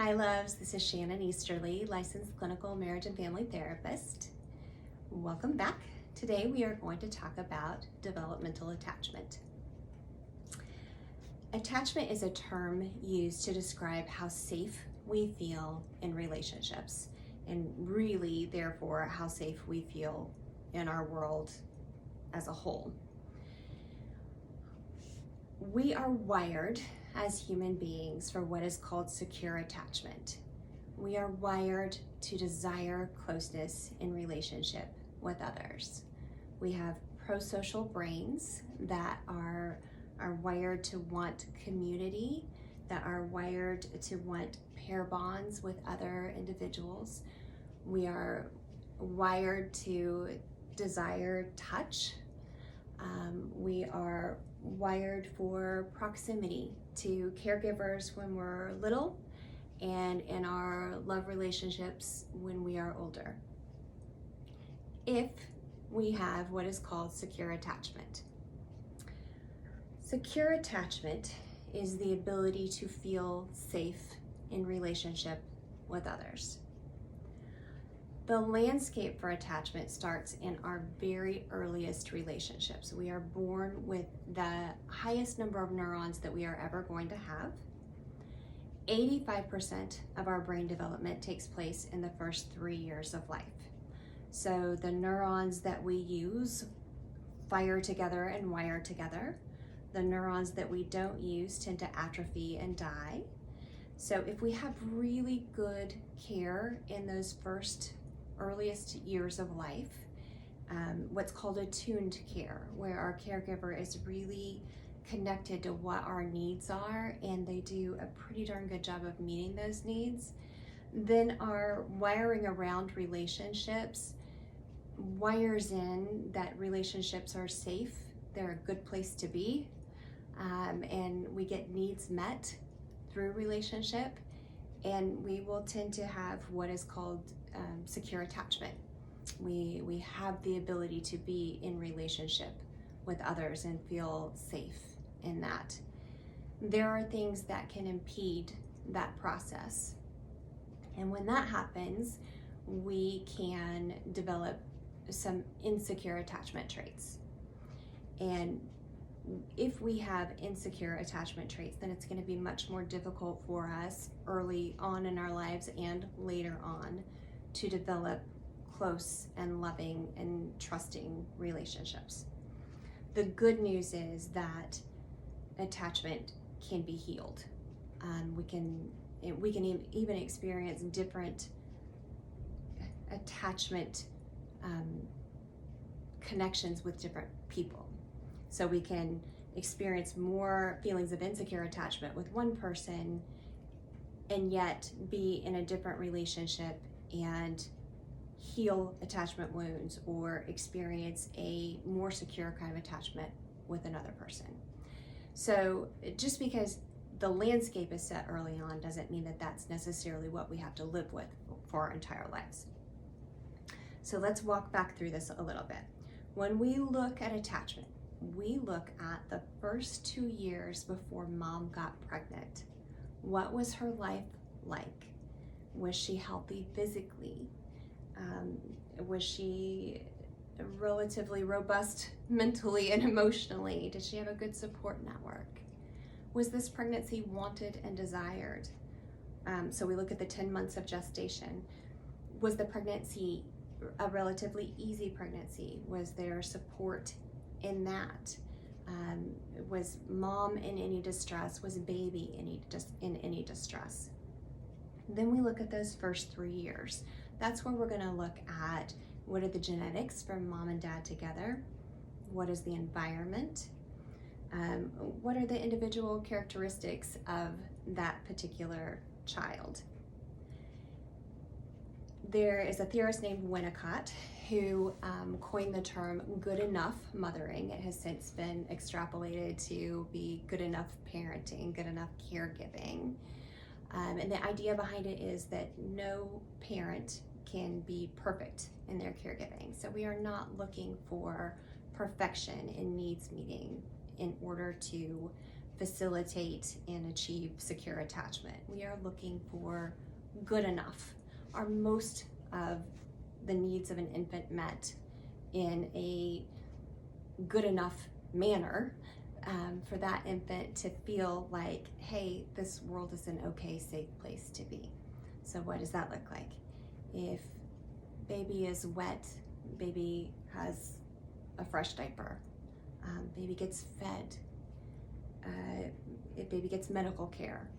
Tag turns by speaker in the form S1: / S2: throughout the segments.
S1: Hi loves, this is Shannon Easterly, licensed clinical marriage and family therapist. Welcome back. Today we are going to talk about developmental attachment. Attachment is a term used to describe how safe we feel in relationships and really therefore how safe we feel in our world as a whole. We are wired as human beings for what is called secure attachment. We are wired to desire closeness in relationship with others. We have pro-social brains that are wired to want community, that are wired to want pair bonds with other individuals. We are wired to desire touch. We are wired for proximity to caregivers when we're little and in our love relationships when we are older. If we have what is called secure attachment. Secure attachment is the ability to feel safe in relationship with others. The landscape for attachment starts in our very earliest relationships. We are born with the highest number of neurons that we are ever going to have. 85% of our brain development takes place in the first 3 years of life. So the neurons that we use fire together and wire together. The neurons that we don't use tend to atrophy and die. So if we have really good care in those first earliest years of life, what's called attuned care, where our caregiver is really connected to what our needs are and they do a pretty darn good job of meeting those needs, then our wiring around relationships wires in that relationships are safe, they're a good place to be, and we get needs met through relationship, and we will tend to have what is called secure attachment. We have the ability to be in relationship with others and feel safe in that. There are things that can impede that process. And when that happens, we can develop some insecure attachment traits. And if we have insecure attachment traits, then it's going to be much more difficult for us early on in our lives and later on to develop close and loving and trusting relationships. The good news is that attachment can be healed. We can even experience different attachment connections with different people. So we can experience more feelings of insecure attachment with one person and yet be in a different relationship and heal attachment wounds or experience a more secure kind of attachment with another person. So just because the landscape is set early on doesn't mean that that's necessarily what we have to live with for our entire lives. So let's walk back through this a little bit. When we look at attachment, we look at the first 2 years before mom got pregnant. What was her life like? Was she healthy physically? Was she relatively robust mentally and emotionally? Did she have a good support network? Was this pregnancy wanted and desired? So we look at the 10 months of gestation. Was the pregnancy a relatively easy pregnancy? Was there support in that? Was mom in any distress? Was baby in any distress? Then we look at those first 3 years. That's where we're going to look at what are the genetics from mom and dad together? What is the environment? What are the individual characteristics of that particular child? There is a theorist named Winnicott who coined the term good enough mothering. It has since been extrapolated to be good enough parenting, good enough caregiving. And the idea behind it is that no parent can be perfect in their caregiving. So we are not looking for perfection in needs meeting in order to facilitate and achieve secure attachment. We are looking for good enough. Are most of the needs of an infant met in a good enough manner for that infant to feel like, hey, this world is an okay, safe place to be? So what does that look like? If baby is wet, baby has a fresh diaper, baby gets fed, if baby gets medical care,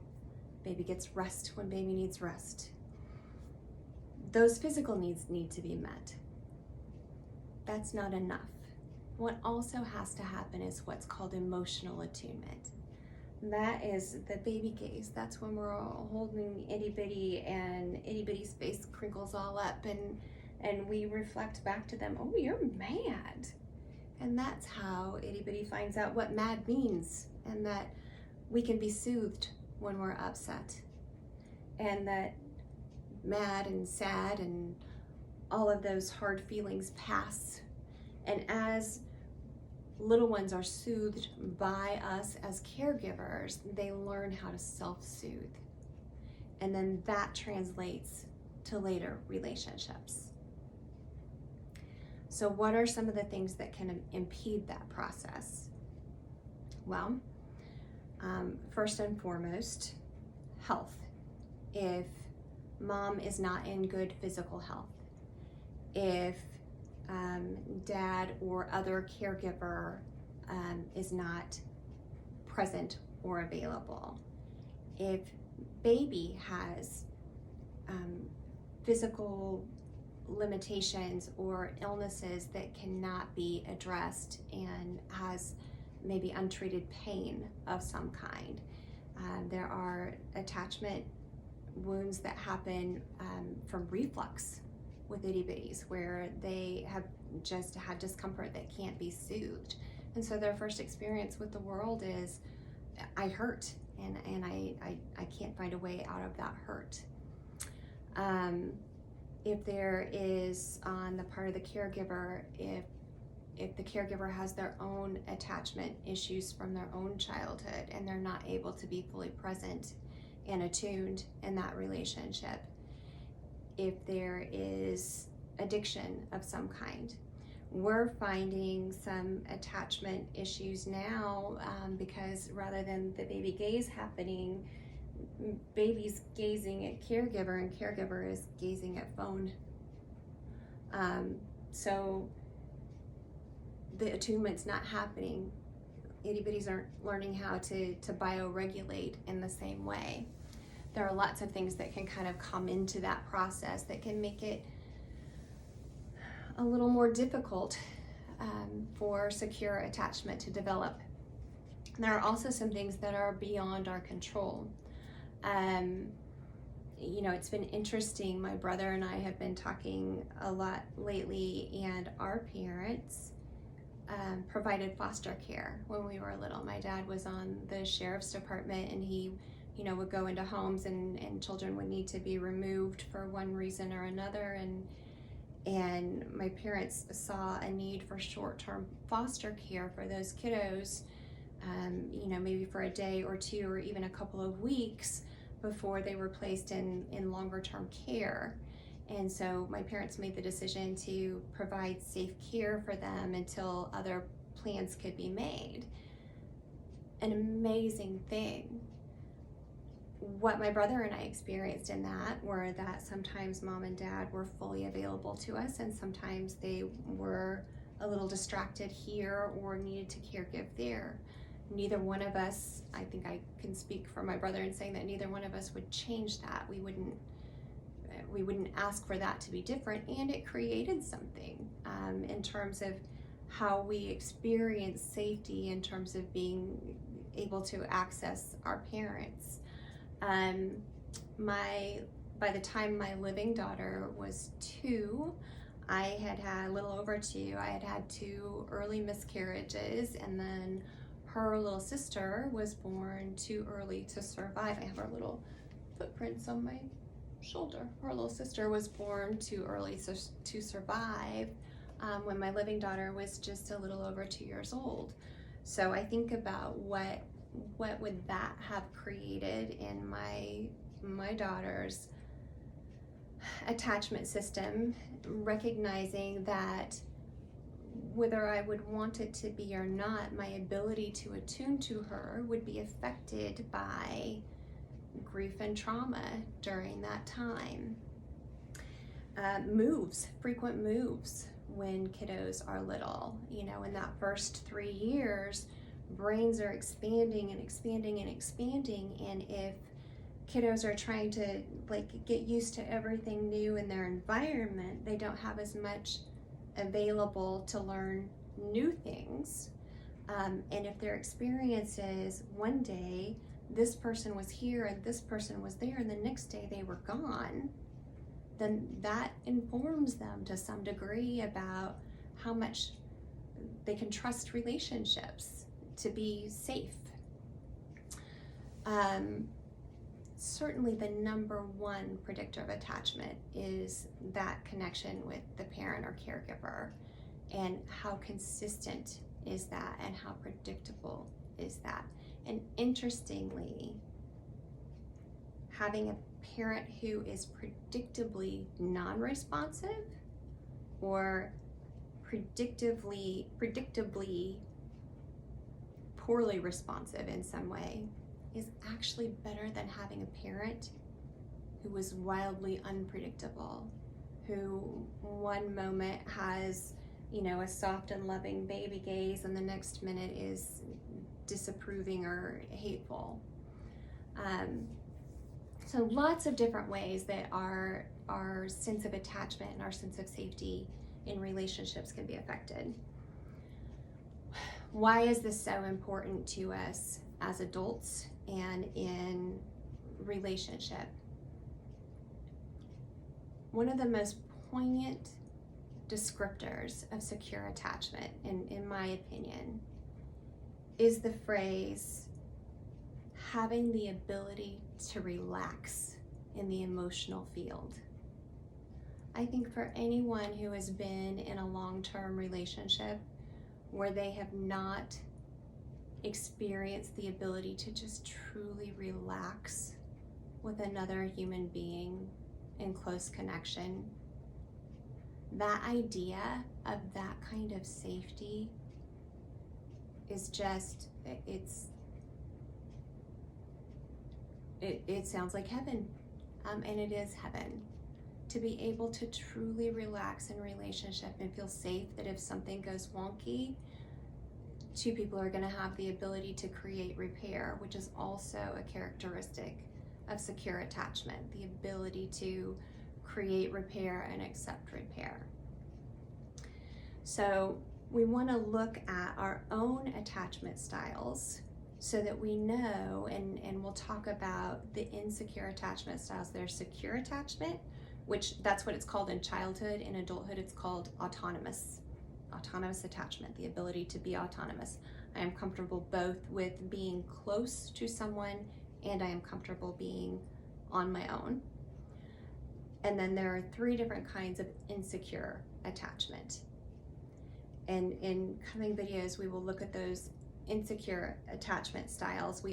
S1: baby gets rest when baby needs rest. Those physical needs need to be met. That's not enough. What also has to happen is what's called emotional attunement. That is the baby gaze. That's when we're all holding itty bitty and itty bitty's face crinkles all up and we reflect back to them, oh, you're mad. And that's how itty bitty finds out what mad means, and that we can be soothed when we're upset, and that mad and sad and all of those hard feelings pass. And as little ones are soothed by us as caregivers, they learn how to self-soothe. And then that translates to later relationships. So what are some of the things that can impede that process? Well, first and foremost, health. If mom is not in good physical health, if dad or other caregiver is not present or available, if baby has physical limitations or illnesses that cannot be addressed and has maybe untreated pain of some kind. There are attachment wounds that happen from reflux with itty bitties, where they have just had discomfort that can't be soothed. And so their first experience with the world is, I hurt, and I can't find a way out of that hurt. If there is, on the part of the caregiver, if the caregiver has their own attachment issues from their own childhood and they're not able to be fully present and attuned in that relationship, if there is addiction of some kind. We're finding some attachment issues now because rather than the baby gaze happening, baby's gazing at caregiver and caregiver is gazing at phone. So the attunement's not happening. Itty bitties aren't learning how to bioregulate in the same way. There are lots of things that can kind of come into that process that can make it a little more difficult for secure attachment to develop. There are also some things that are beyond our control. It's been interesting. My brother and I have been talking a lot lately, and our parents provided foster care when we were little. My dad was on the sheriff's department, and he would go into homes and children would need to be removed for one reason or another, and my parents saw a need for short-term foster care for those kiddos, maybe for a day or two or even a couple of weeks before they were placed in longer-term care. And so my parents made the decision to provide safe care for them until other plans could be made. An amazing thing. What my brother and I experienced in that were that sometimes mom and dad were fully available to us, and sometimes they were a little distracted here or needed to caregive there. Neither one of us, I think I can speak for my brother in saying that neither one of us would change that. We wouldn't ask for that to be different, and it created something in terms of how we experience safety, in terms of being able to access our parents. By the time my living daughter was 2, I had had a little over 2. I had had 2 early miscarriages, and then her little sister was born too early to survive. I have her little footprints on my shoulder. Her little sister was born too early to survive when my living daughter was just a little over 2 years old. So I think about what what would that have created in my daughter's attachment system, recognizing that whether I would want it to be or not, my ability to attune to her would be affected by grief and trauma during that time. Frequent moves when kiddos are little. You know, in that first 3 years, brains are expanding and expanding and expanding, and if kiddos are trying to get used to everything new in their environment, they don't have as much available to learn new things. And if their experience is one day this person was here and this person was there and the next day they were gone, then that informs them to some degree about how much they can trust relationships to be safe. Certainly the number one predictor of attachment is that connection with the parent or caregiver, and how consistent is that and how predictable is that. And interestingly, having a parent who is predictably non-responsive or predictably poorly responsive in some way is actually better than having a parent who was wildly unpredictable, who one moment has, you know, a soft and loving baby gaze and the next minute is disapproving or hateful. So lots of different ways that our sense of attachment and our sense of safety in relationships can be affected. Why is this so important to us as adults and in relationship? One of the most poignant descriptors of secure attachment, in my opinion, is the phrase, having the ability to relax in the emotional field. I think for anyone who has been in a long-term relationship where they have not experienced the ability to just truly relax with another human being in close connection, that idea of that kind of safety is just, it sounds like heaven, and it is heaven. To be able to truly relax in relationship and feel safe that if something goes wonky, two people are going to have the ability to create repair, which is also a characteristic of secure attachment, the ability to create repair and accept repair. So we want to look at our own attachment styles so that we know, and we'll talk about the insecure attachment styles. There's secure attachment, which that's what it's called in childhood. In adulthood, it's called autonomous attachment, the ability to be autonomous. I am comfortable both with being close to someone and I am comfortable being on my own. And then there are 3 different kinds of insecure attachment. And in coming videos, we will look at those insecure attachment styles.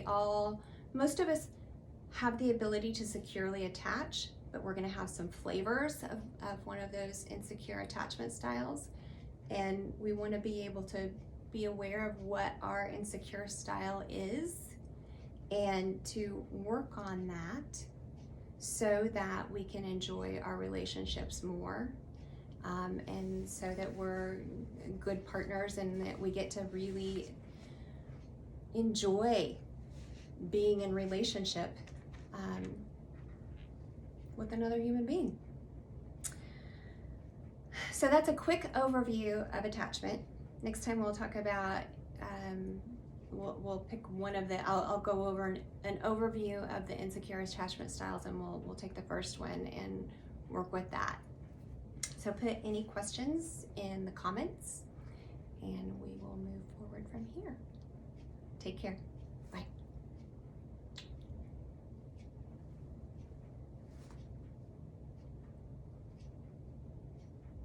S1: Most of us have the ability to securely attach, but we're going to have some flavors of one of those insecure attachment styles. And we want to be able to be aware of what our insecure style is and to work on that so that we can enjoy our relationships more, and so that we're good partners and that we get to really enjoy being in relationship with another human being. So that's a quick overview of attachment. Next time we'll talk about, we'll pick one of the, I'll go over an overview of the insecure attachment styles, and we'll take the first one and work with that. So put any questions in the comments and we will move forward from here. Take care.